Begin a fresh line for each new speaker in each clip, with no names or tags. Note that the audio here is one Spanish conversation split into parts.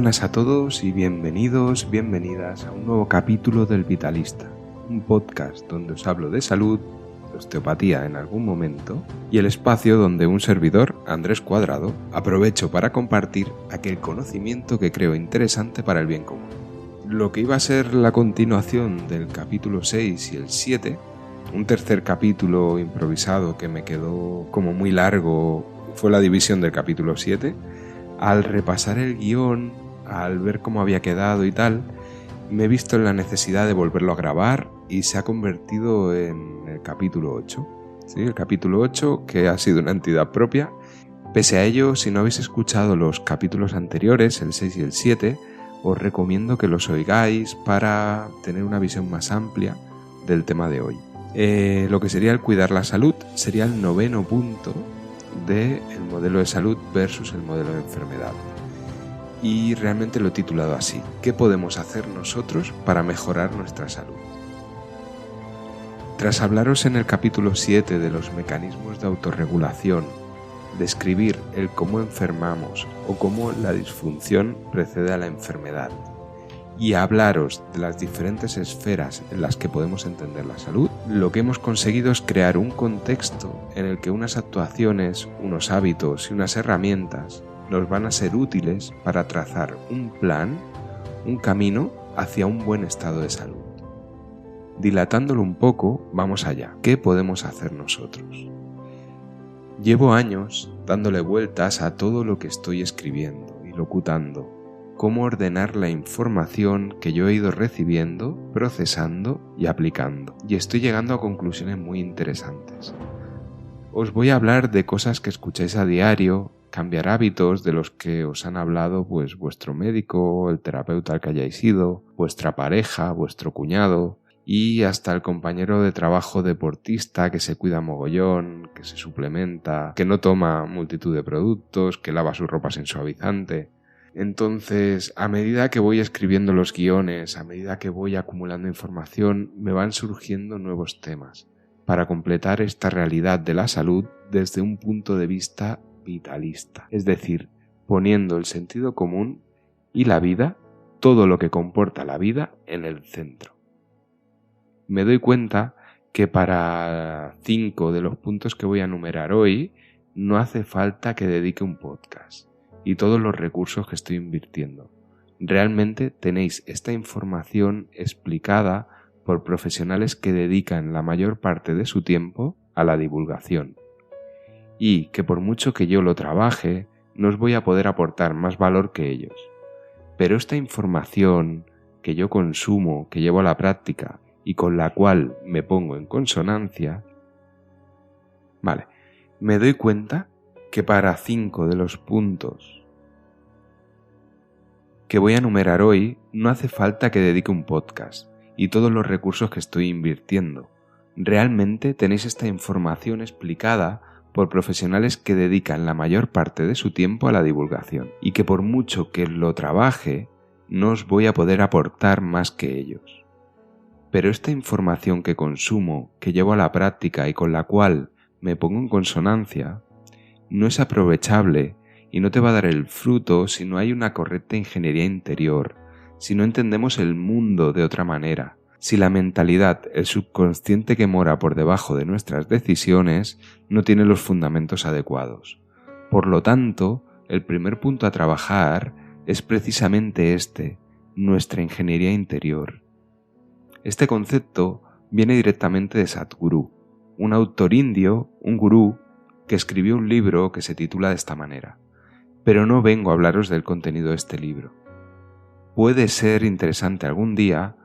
buenas a todos y bienvenidos, bienvenidas a un nuevo capítulo del Vitalista, un podcast donde os hablo de salud, de osteopatía en algún momento y el espacio donde un servidor, Andrés Cuadrado, aprovecho para compartir aquel conocimiento que creo interesante para el bien común. Lo que iba a ser la continuación del capítulo 6 y el 7, un tercer capítulo improvisado que me quedó como muy largo, fue la división del capítulo 7. Al repasar el guión, al ver cómo había quedado y tal, me he visto en la necesidad de volverlo a grabar y se ha convertido en el capítulo 8. ¿Sí? El capítulo 8, que ha sido una entidad propia. Pese a ello, si no habéis escuchado los capítulos anteriores, el 6 y el 7, os recomiendo que los oigáis para tener una visión más amplia del tema de hoy. Lo que sería el cuidar la salud sería el 9º punto del modelo de salud versus el modelo de enfermedad. Y realmente lo he titulado así: ¿qué podemos hacer nosotros para mejorar nuestra salud? Tras hablaros en el capítulo 7 de los mecanismos de autorregulación, describir el cómo enfermamos o cómo la disfunción precede a la enfermedad, y hablaros de las diferentes esferas en las que podemos entender la salud, lo que hemos conseguido es crear un contexto en el que unas actuaciones, unos hábitos y unas herramientas nos van a ser útiles para trazar un plan, un camino hacia un buen estado de salud. Dilatándolo un poco, vamos allá. ¿Qué podemos hacer nosotros? Llevo años dándole vueltas a todo lo que estoy escribiendo y locutando. Cómo ordenar la información que yo he ido recibiendo, procesando y aplicando. Y estoy llegando a conclusiones muy interesantes. Os voy a hablar de cosas que escucháis a diario, cambiar hábitos de los que os han hablado pues vuestro médico, el terapeuta al que hayáis ido, vuestra pareja, vuestro cuñado y hasta el compañero de trabajo deportista que se cuida mogollón, que se suplementa, que no toma multitud de productos, que lava su ropa sin suavizante. Entonces, a medida que voy escribiendo los guiones, a medida que voy acumulando información, me van surgiendo nuevos temas para completar esta realidad de la salud desde un punto de vista vitalista, es decir, poniendo el sentido común y la vida, todo lo que comporta la vida, en el centro. Me doy cuenta que para 5 de los puntos que voy a enumerar hoy no hace falta que dedique un podcast y todos los recursos que estoy invirtiendo. Realmente tenéis esta información explicada por profesionales que dedican la mayor parte de su tiempo a la divulgación y que por mucho que yo lo trabaje, no os voy a poder aportar más valor que ellos. Pero esta información que yo consumo, que llevo a la práctica y con la cual me pongo en consonancia, me doy cuenta que para 5 de los puntos que voy a enumerar hoy no hace falta que dedique un podcast y todos los recursos que estoy invirtiendo. Realmente tenéis esta información explicada por profesionales que dedican la mayor parte de su tiempo a la divulgación y que por mucho que lo trabaje no os voy a poder aportar más que ellos. Pero esta información que consumo, que llevo a la práctica y con la cual me pongo en consonancia, no es aprovechable y no te va a dar el fruto si no hay una correcta ingeniería interior, si no entendemos el mundo de otra manera, si la mentalidad, el subconsciente que mora por debajo de nuestras decisiones, no tiene los fundamentos adecuados. Por lo tanto, el primer punto a trabajar es precisamente este, nuestra ingeniería interior. Este concepto viene directamente de Sadhguru, un autor indio, un gurú, que escribió un libro que se titula de esta manera. Pero no vengo a hablaros del contenido de este libro. Puede ser interesante algún día,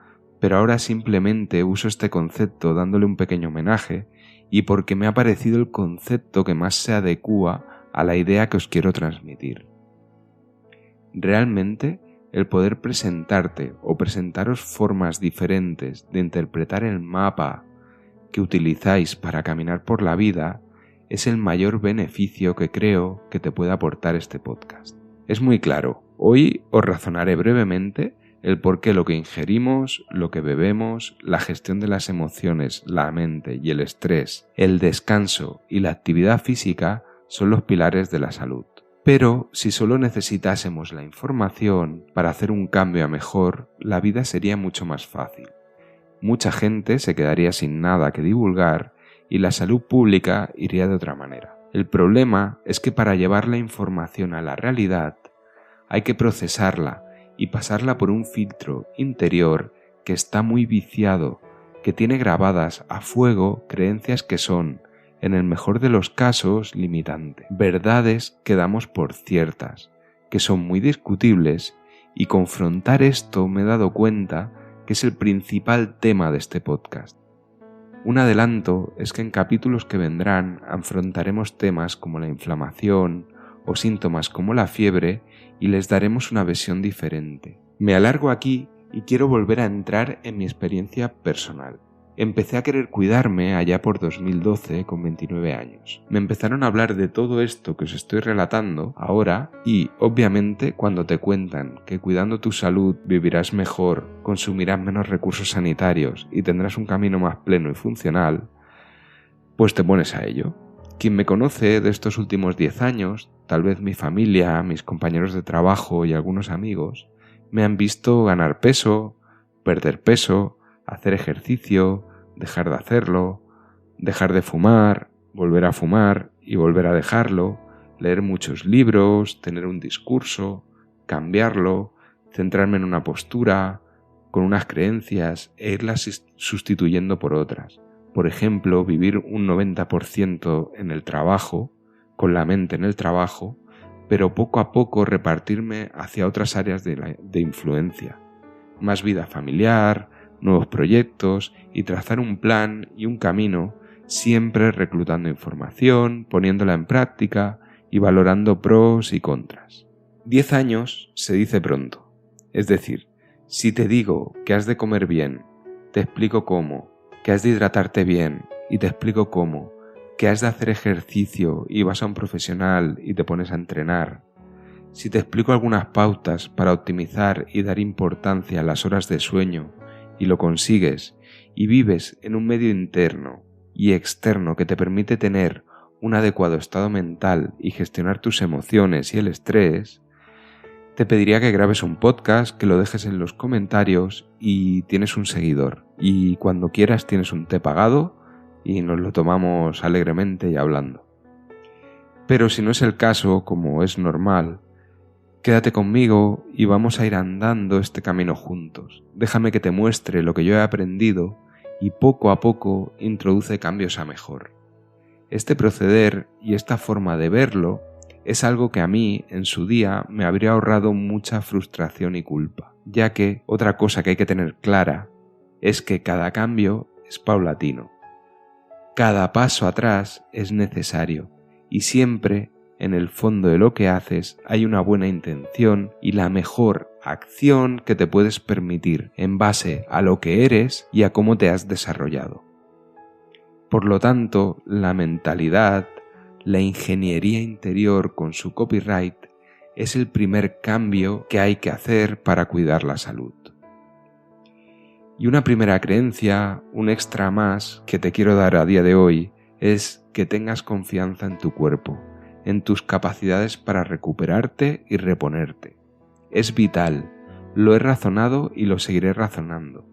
pero ahora simplemente uso este concepto dándole un pequeño homenaje y porque me ha parecido el concepto que más se adecúa a la idea que os quiero transmitir. Realmente, el poder presentarte o presentaros formas diferentes de interpretar el mapa que utilizáis para caminar por la vida es el mayor beneficio que creo que te puede aportar este podcast. Es muy claro, hoy os razonaré brevemente el por qué lo que ingerimos, lo que bebemos, la gestión de las emociones, la mente y el estrés, el descanso y la actividad física son los pilares de la salud. Pero si solo necesitásemos la información para hacer un cambio a mejor, la vida sería mucho más fácil. Mucha gente se quedaría sin nada que divulgar y la salud pública iría de otra manera. El problema es que para llevar la información a la realidad hay que procesarla y pasarla por un filtro interior que está muy viciado, que tiene grabadas a fuego creencias que son, en el mejor de los casos, limitantes, verdades que damos por ciertas, que son muy discutibles, y confrontar esto me he dado cuenta que es el principal tema de este podcast. Un adelanto es que en capítulos que vendrán afrontaremos temas como la inflamación o síntomas como la fiebre y les daremos una visión diferente. Me alargo aquí y quiero volver a entrar en mi experiencia personal. Empecé a querer cuidarme allá por 2012 con 29 años. Me empezaron a hablar de todo esto que os estoy relatando ahora y, obviamente, cuando te cuentan que cuidando tu salud vivirás mejor, consumirás menos recursos sanitarios y tendrás un camino más pleno y funcional, pues te pones a ello. Quien me conoce de estos últimos 10 años, tal vez mi familia, mis compañeros de trabajo y algunos amigos, me han visto ganar peso, perder peso, hacer ejercicio, dejar de hacerlo, dejar de fumar, volver a fumar y volver a dejarlo, leer muchos libros, tener un discurso, cambiarlo, centrarme en una postura, con unas creencias e irlas sustituyendo por otras. Por ejemplo, vivir un 90% en el trabajo, con la mente en el trabajo, pero poco a poco repartirme hacia otras áreas de influencia. Más vida familiar, nuevos proyectos y trazar un plan y un camino, siempre reclutando información, poniéndola en práctica y valorando pros y contras. 10 años se dice pronto. Es decir, si te digo que has de comer bien, te explico cómo, que has de hidratarte bien y te explico cómo, que has de hacer ejercicio y vas a un profesional y te pones a entrenar, si te explico algunas pautas para optimizar y dar importancia a las horas de sueño y lo consigues y vives en un medio interno y externo que te permite tener un adecuado estado mental y gestionar tus emociones y el estrés, te pediría que grabes un podcast, que lo dejes en los comentarios y tienes un seguidor. Y cuando quieras tienes un té pagado y nos lo tomamos alegremente y hablando. Pero si no es el caso, como es normal, quédate conmigo y vamos a ir andando este camino juntos. Déjame que te muestre lo que yo he aprendido y poco a poco introduce cambios a mejor. Este proceder y esta forma de verlo es algo que a mí, en su día, me habría ahorrado mucha frustración y culpa, ya que otra cosa que hay que tener clara es que cada cambio es paulatino. Cada paso atrás es necesario y siempre, en el fondo de lo que haces, hay una buena intención y la mejor acción que te puedes permitir en base a lo que eres y a cómo te has desarrollado. Por lo tanto, la mentalidad, la ingeniería interior con su copyright es el primer cambio que hay que hacer para cuidar la salud. Y una primera creencia, un extra más que te quiero dar a día de hoy, es que tengas confianza en tu cuerpo, en tus capacidades para recuperarte y reponerte. Es vital, lo he razonado y lo seguiré razonando.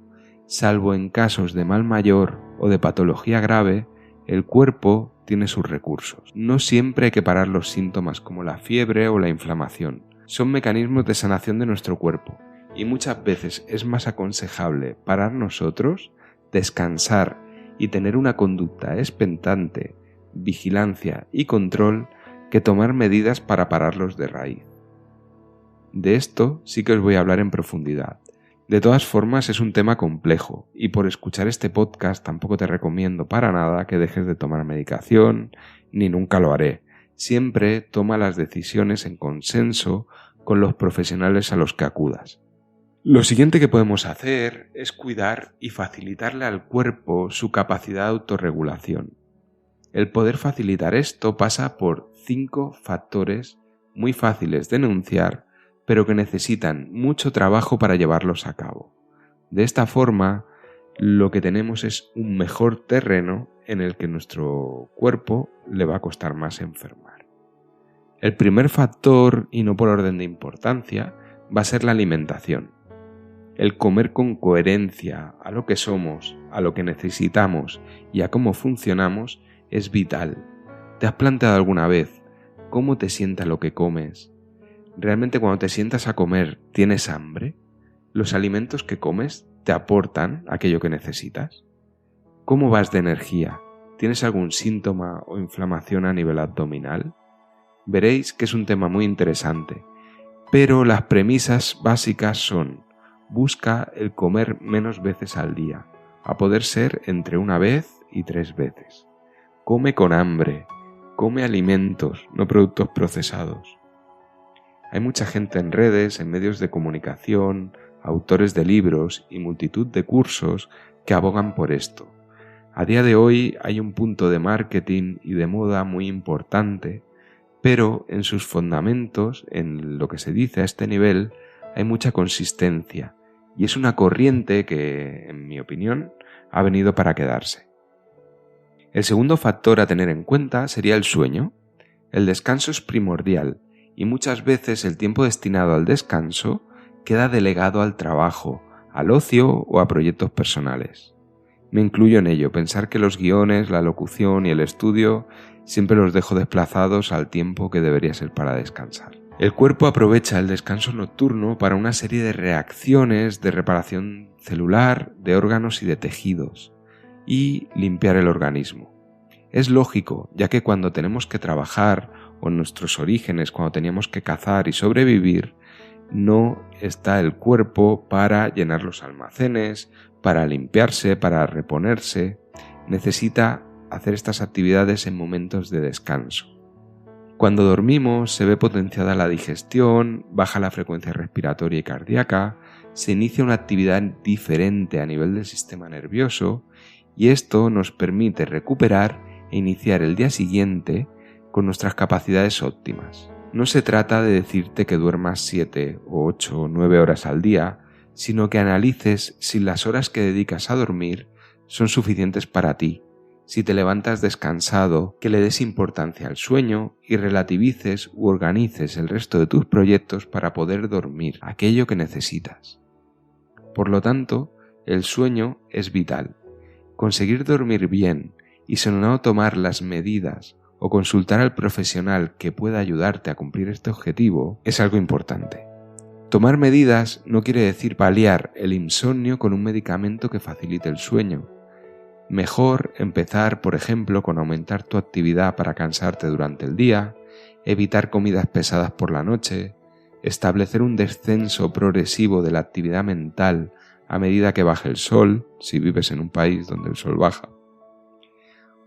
Salvo en casos de mal mayor o de patología grave, el cuerpo tiene sus recursos. No siempre hay que parar los síntomas como la fiebre o la inflamación. Son mecanismos de sanación de nuestro cuerpo y muchas veces es más aconsejable parar nosotros, descansar y tener una conducta expectante, vigilancia y control que tomar medidas para pararlos de raíz. De esto sí que os voy a hablar en profundidad. De todas formas es un tema complejo y por escuchar este podcast tampoco te recomiendo para nada que dejes de tomar medicación, ni nunca lo haré. Siempre toma las decisiones en consenso con los profesionales a los que acudas. Lo siguiente que podemos hacer es cuidar y facilitarle al cuerpo su capacidad de autorregulación. El poder facilitar esto pasa por 5 factores muy fáciles de enunciar, pero que necesitan mucho trabajo para llevarlos a cabo. De esta forma, lo que tenemos es un mejor terreno en el que nuestro cuerpo le va a costar más enfermar. El primer factor, y no por orden de importancia, va a ser la alimentación. El comer con coherencia a lo que somos, a lo que necesitamos y a cómo funcionamos es vital. ¿Te has planteado alguna vez cómo te sienta lo que comes? ¿Realmente cuando te sientas a comer tienes hambre? ¿Los alimentos que comes te aportan aquello que necesitas? ¿Cómo vas de energía? ¿Tienes algún síntoma o inflamación a nivel abdominal? Veréis que es un tema muy interesante, pero las premisas básicas son: busca el comer menos veces al día, a poder ser entre 1 vez y 3 veces. Come con hambre, come alimentos, no productos procesados. Hay mucha gente en redes, en medios de comunicación, autores de libros y multitud de cursos que abogan por esto. A día de hoy hay un punto de marketing y de moda muy importante, pero en sus fundamentos, en lo que se dice a este nivel, hay mucha consistencia y es una corriente que, en mi opinión, ha venido para quedarse. El segundo factor a tener en cuenta sería el sueño. El descanso es primordial y muchas veces el tiempo destinado al descanso queda delegado al trabajo, al ocio o a proyectos personales. Me incluyo en ello, pensar que los guiones, la locución y el estudio siempre los dejo desplazados al tiempo que debería ser para descansar. El cuerpo aprovecha el descanso nocturno para una serie de reacciones de reparación celular, de órganos y de tejidos, y limpiar el organismo. Es lógico, ya que cuando tenemos que trabajar, o en nuestros orígenes, cuando teníamos que cazar y sobrevivir, no está el cuerpo para llenar los almacenes, para limpiarse, para reponerse. Necesita hacer estas actividades en momentos de descanso. Cuando dormimos se ve potenciada la digestión, baja la frecuencia respiratoria y cardíaca, se inicia una actividad diferente a nivel del sistema nervioso y esto nos permite recuperar e iniciar el día siguiente con nuestras capacidades óptimas. No se trata de decirte que duermas 7 o 8 o 9 horas al día, sino que analices si las horas que dedicas a dormir son suficientes para ti. Si te levantas descansado, que le des importancia al sueño y relativices u organices el resto de tus proyectos para poder dormir aquello que necesitas. Por lo tanto, el sueño es vital. Conseguir dormir bien y sin no tomar las medidas o consultar al profesional que pueda ayudarte a cumplir este objetivo es algo importante. Tomar medidas no quiere decir paliar el insomnio con un medicamento que facilite el sueño. Mejor empezar, por ejemplo, con aumentar tu actividad para cansarte durante el día, evitar comidas pesadas por la noche, establecer un descenso progresivo de la actividad mental a medida que baje el sol, si vives en un país donde el sol baja.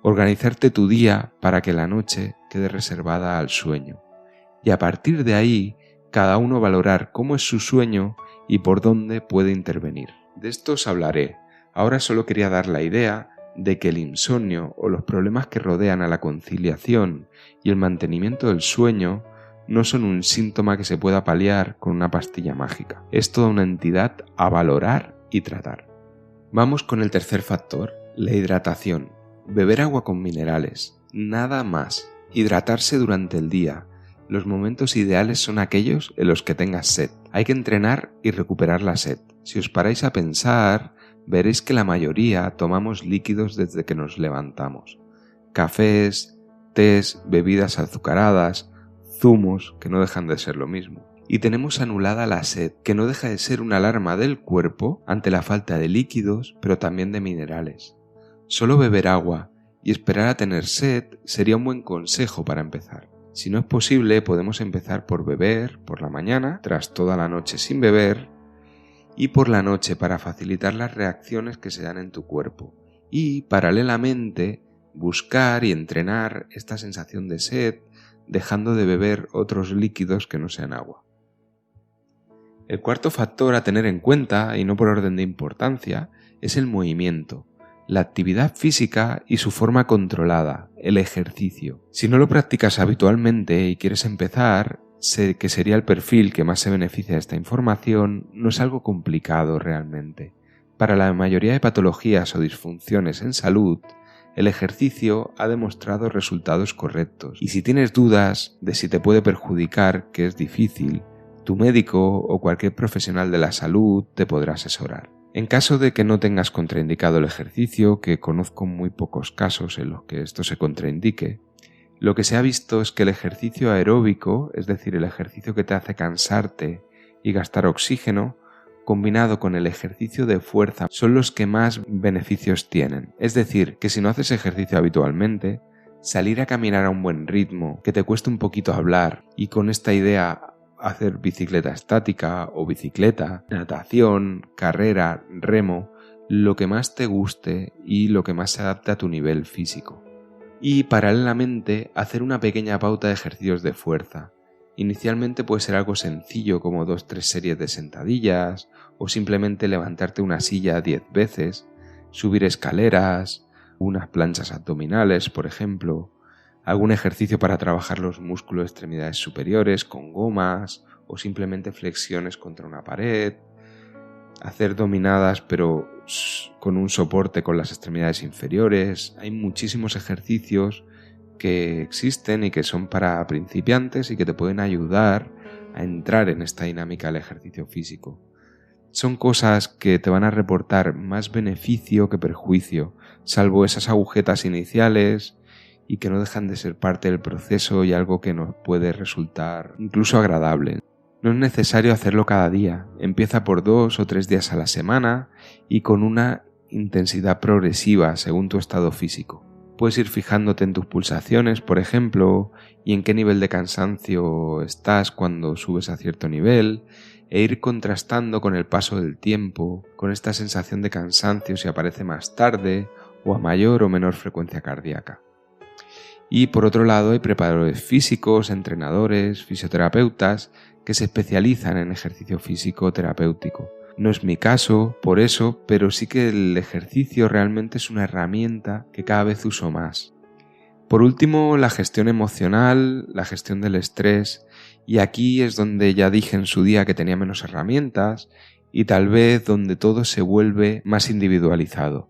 Organizarte tu día para que la noche quede reservada al sueño. Y a partir de ahí, cada uno valorar cómo es su sueño y por dónde puede intervenir. De esto os hablaré. Ahora solo quería dar la idea de que el insomnio o los problemas que rodean a la conciliación y el mantenimiento del sueño no son un síntoma que se pueda paliar con una pastilla mágica. Es toda una entidad a valorar y tratar. Vamos con el tercer factor, la hidratación. Beber agua con minerales, nada más. Hidratarse durante el día. Los momentos ideales son aquellos en los que tengas sed. Hay que entrenar y recuperar la sed. Si os paráis a pensar, veréis que la mayoría tomamos líquidos desde que nos levantamos. Cafés, tés, bebidas azucaradas, zumos, que no dejan de ser lo mismo. Y tenemos anulada la sed, que no deja de ser una alarma del cuerpo ante la falta de líquidos, pero también de minerales. Solo beber agua y esperar a tener sed sería un buen consejo para empezar. Si no es posible, podemos empezar por beber por la mañana, tras toda la noche sin beber, y por la noche para facilitar las reacciones que se dan en tu cuerpo. Y, paralelamente, buscar y entrenar esta sensación de sed, dejando de beber otros líquidos que no sean agua. El cuarto factor a tener en cuenta, y no por orden de importancia, es el movimiento. La actividad física y su forma controlada, el ejercicio. Si no lo practicas habitualmente y quieres empezar, sé que sería el perfil que más se beneficia de esta información, no es algo complicado realmente. Para la mayoría de patologías o disfunciones en salud, el ejercicio ha demostrado resultados correctos. Y si tienes dudas de si te puede perjudicar, que es difícil, tu médico o cualquier profesional de la salud te podrá asesorar. En caso de que no tengas contraindicado el ejercicio, que conozco muy pocos casos en los que esto se contraindique, lo que se ha visto es que el ejercicio aeróbico, es decir, el ejercicio que te hace cansarte y gastar oxígeno, combinado con el ejercicio de fuerza, son los que más beneficios tienen. Es decir, que si no haces ejercicio habitualmente, salir a caminar a un buen ritmo, que te cueste un poquito hablar y con esta idea hacer bicicleta estática o bicicleta, natación, carrera, remo, lo que más te guste y lo que más se adapte a tu nivel físico. Y paralelamente hacer una pequeña pauta de ejercicios de fuerza. Inicialmente puede ser algo sencillo como 2-3 series de sentadillas o simplemente levantarte una silla 10 veces, subir escaleras, unas planchas abdominales, por ejemplo, algún ejercicio para trabajar los músculos de extremidades superiores con gomas o simplemente flexiones contra una pared, hacer dominadas pero con un soporte con las extremidades inferiores. Hay muchísimos ejercicios que existen y que son para principiantes y que te pueden ayudar a entrar en esta dinámica del ejercicio físico. Son cosas que te van a reportar más beneficio que perjuicio, salvo esas agujetas iniciales y que no dejan de ser parte del proceso y algo que nos puede resultar incluso agradable. No es necesario hacerlo cada día, empieza por 2 o 3 días a la semana y con una intensidad progresiva según tu estado físico. Puedes ir fijándote en tus pulsaciones, por ejemplo, y en qué nivel de cansancio estás cuando subes a cierto nivel, e ir contrastando con el paso del tiempo, con esta sensación de cansancio si aparece más tarde o a mayor o menor frecuencia cardíaca. Y por otro lado hay preparadores físicos, entrenadores, fisioterapeutas que se especializan en ejercicio físico terapéutico. No es mi caso, por eso, pero sí que el ejercicio realmente es una herramienta que cada vez uso más. Por último, la gestión emocional, la gestión del estrés, y aquí es donde ya dije en su día que tenía menos herramientas y tal vez donde todo se vuelve más individualizado.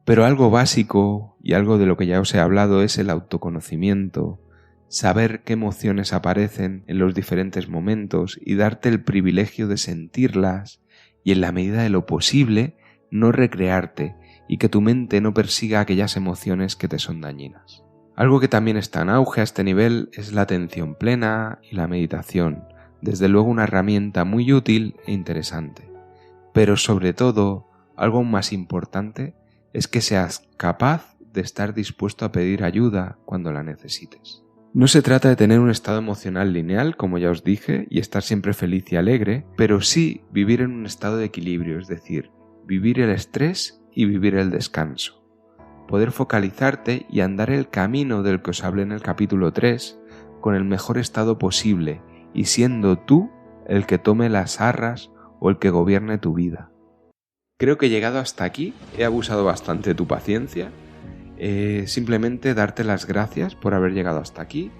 Pero algo básico y algo de lo que ya os he hablado es el autoconocimiento, saber qué emociones aparecen en los diferentes momentos y darte el privilegio de sentirlas y en la medida de lo posible no recrearte y que tu mente no persiga aquellas emociones que te son dañinas. Algo que también está en auge a este nivel es la atención plena y la meditación, desde luego una herramienta muy útil e interesante. Pero sobre todo, algo aún más importante es que seas capaz de estar dispuesto a pedir ayuda cuando la necesites. No se trata de tener un estado emocional lineal, como ya os dije, y estar siempre feliz y alegre, pero sí vivir en un estado de equilibrio, es decir, vivir el estrés y vivir el descanso. Poder focalizarte y andar el camino del que os hablé en el capítulo 3 con el mejor estado posible y siendo tú el que tome las arras o el que gobierne tu vida. Creo que he llegado hasta aquí, he abusado bastante de tu paciencia. Simplemente darte las gracias por haber llegado hasta aquí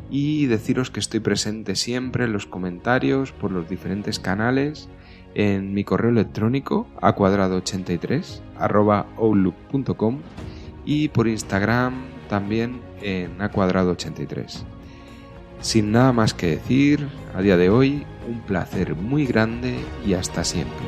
y deciros que estoy presente siempre en los comentarios por los diferentes canales, en mi correo electrónico acuadrado83@outlook.com y por Instagram también en acuadrado83. Sin nada más que decir, a día de hoy, un placer muy grande y hasta siempre.